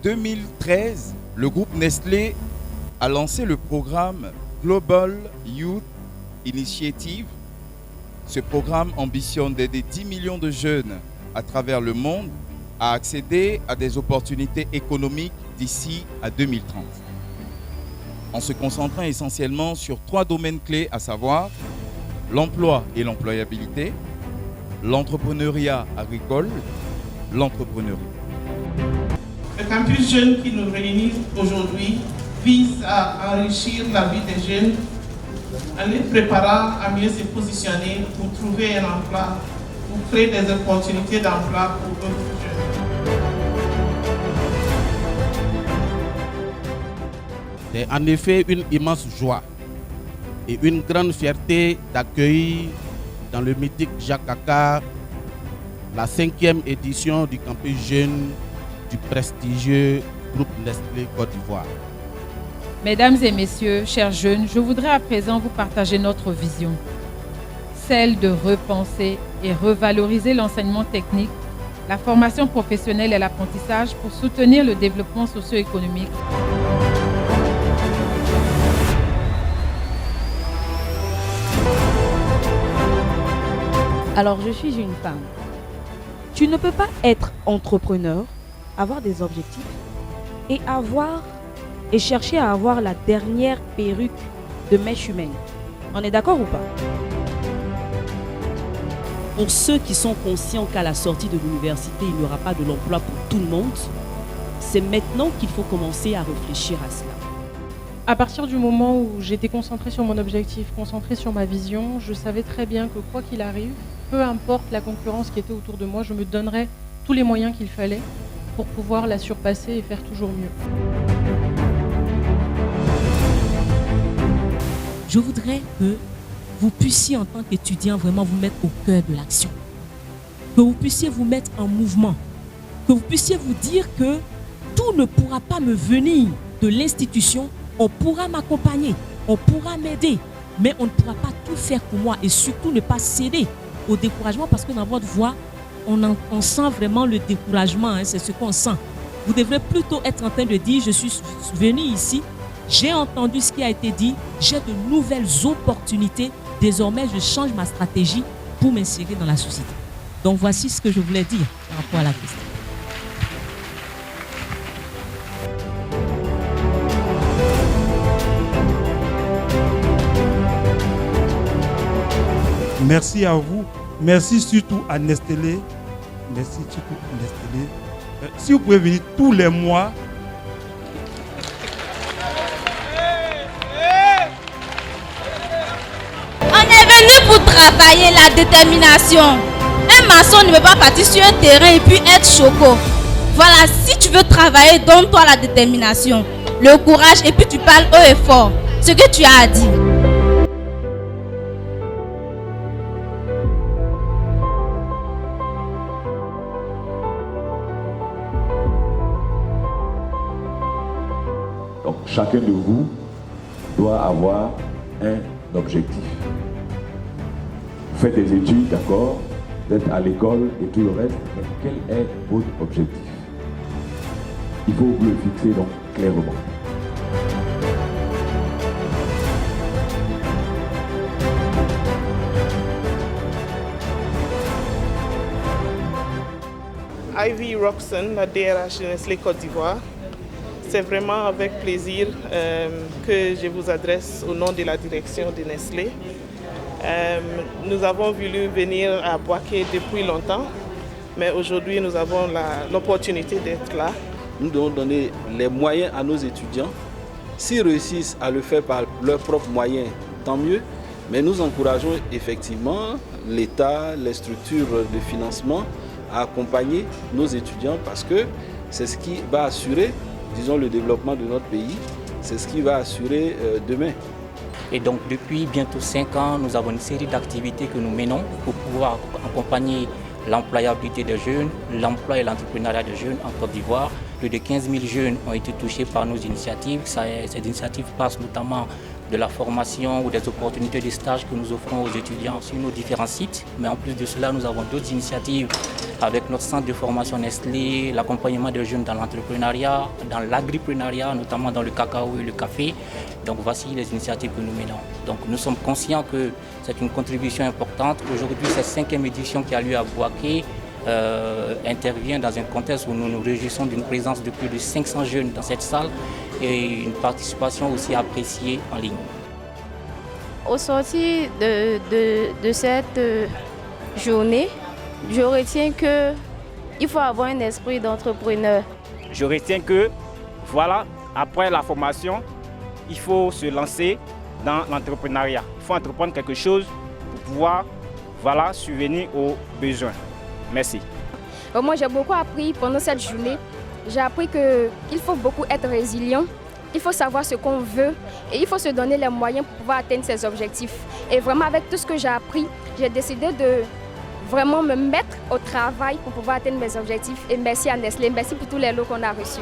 2013, le groupe Nestlé a lancé le programme Global Youth Initiative. Ce programme ambitionne d'aider 10 millions de jeunes à travers le monde à accéder à des opportunités économiques d'ici à 2030. En se concentrant essentiellement sur 3 domaines clés, à savoir l'emploi et l'employabilité, l'entrepreneuriat agricole, l'entrepreneuriat. Le campus jeune qui nous réunit aujourd'hui vise à enrichir la vie des jeunes en les préparant à mieux se positionner pour trouver un emploi, pour créer des opportunités d'emploi pour d'autres jeunes. C'est en effet une immense joie et une grande fierté d'accueillir dans le mythique Jacques Akar la 5e édition du campus jeune du prestigieux groupe Nestlé Côte d'Ivoire. Mesdames et messieurs, chers jeunes, je voudrais à présent vous partager notre vision, celle de repenser et revaloriser l'enseignement technique, la formation professionnelle et l'apprentissage pour soutenir le développement socio-économique. Alors, je suis une femme. Tu ne peux pas être entrepreneur, avoir des objectifs et chercher à avoir la dernière perruque de mèche humaine. On est d'accord ou pas? Pour ceux qui sont conscients qu'à la sortie de l'université, il n'y aura pas de l'emploi pour tout le monde, c'est maintenant qu'il faut commencer à réfléchir à cela. À partir du moment où j'étais concentrée sur mon objectif, concentrée sur ma vision, je savais très bien que quoi qu'il arrive, peu importe la concurrence qui était autour de moi, je me donnerais tous les moyens qu'il fallait pour pouvoir la surpasser et faire toujours mieux. Je voudrais que vous puissiez en tant qu'étudiant vraiment vous mettre au cœur de l'action. Que vous puissiez vous mettre en mouvement. Que vous puissiez vous dire que tout ne pourra pas me venir de l'institution. On pourra m'accompagner, on pourra m'aider, mais on ne pourra pas tout faire pour moi et surtout ne pas céder au découragement parce que dans votre voix, on sent vraiment le découragement, hein, c'est ce qu'on sent. Vous devrez plutôt être en train de dire, je suis venu ici, j'ai entendu ce qui a été dit, j'ai de nouvelles opportunités, désormais je change ma stratégie pour m'insérer dans la société. Donc voici ce que je voulais dire par rapport à la question. Merci à vous. Merci surtout à Nestlé. Merci surtout à Nestlé. Si vous pouvez venir tous les mois. On est venu pour travailler la détermination. Un maçon ne peut pas partir sur un terrain et puis être choco. Voilà, si tu veux travailler, donne-toi la détermination, le courage et puis tu parles haut et fort ce que tu as à dire. Donc chacun de vous doit avoir un objectif. Faites des études, d'accord, vous êtes à l'école et tout le reste, mais quel est votre objectif? Il faut vous le fixer donc clairement. Ivy Roxon, la DRH de Nestlé Côte d'Ivoire. C'est vraiment avec plaisir que je vous adresse au nom de la direction de Nestlé. Nous avons voulu venir à Boaké depuis longtemps, mais aujourd'hui nous avons l'opportunité d'être là. Nous devons donner les moyens à nos étudiants. S'ils réussissent à le faire par leurs propres moyens, tant mieux. Mais nous encourageons effectivement l'État, les structures de financement à accompagner nos étudiants parce que c'est ce qui va assurer, disons, le développement de notre pays. C'est ce qui va assurer demain. Et donc depuis bientôt 5 ans, nous avons une série d'activités que nous menons pour pouvoir accompagner l'employabilité des jeunes, l'emploi et l'entrepreneuriat des jeunes en Côte d'Ivoire. Plus de 15 000 jeunes ont été touchés par nos initiatives. Ces initiatives passent notamment de la formation ou des opportunités de stage que nous offrons aux étudiants sur nos différents sites. Mais en plus de cela, nous avons d'autres initiatives avec notre centre de formation Nestlé, l'accompagnement des jeunes dans l'entrepreneuriat, dans l'agriprenariat, notamment dans le cacao et le café. Donc voici les initiatives que nous menons. Donc nous sommes conscients que c'est une contribution importante. Aujourd'hui, cette 5e édition qui a lieu à Bouaké intervient dans un contexte où nous nous réjouissons d'une présence de plus de 500 jeunes dans cette salle et une participation aussi appréciée en ligne. Au sortir de cette journée, je retiens qu'il faut avoir un esprit d'entrepreneur. Je retiens que, voilà, après la formation, il faut se lancer dans l'entrepreneuriat. Il faut entreprendre quelque chose pour pouvoir, voilà, subvenir aux besoins. Merci. Moi, j'ai beaucoup appris pendant cette journée. J'ai appris qu'il faut beaucoup être résilient, il faut savoir ce qu'on veut et il faut se donner les moyens pour pouvoir atteindre ses objectifs. Et vraiment, avec tout ce que j'ai appris, j'ai décidé de vraiment me mettre au travail pour pouvoir atteindre mes objectifs. Et merci à Nestlé, merci pour tous les lots qu'on a reçus.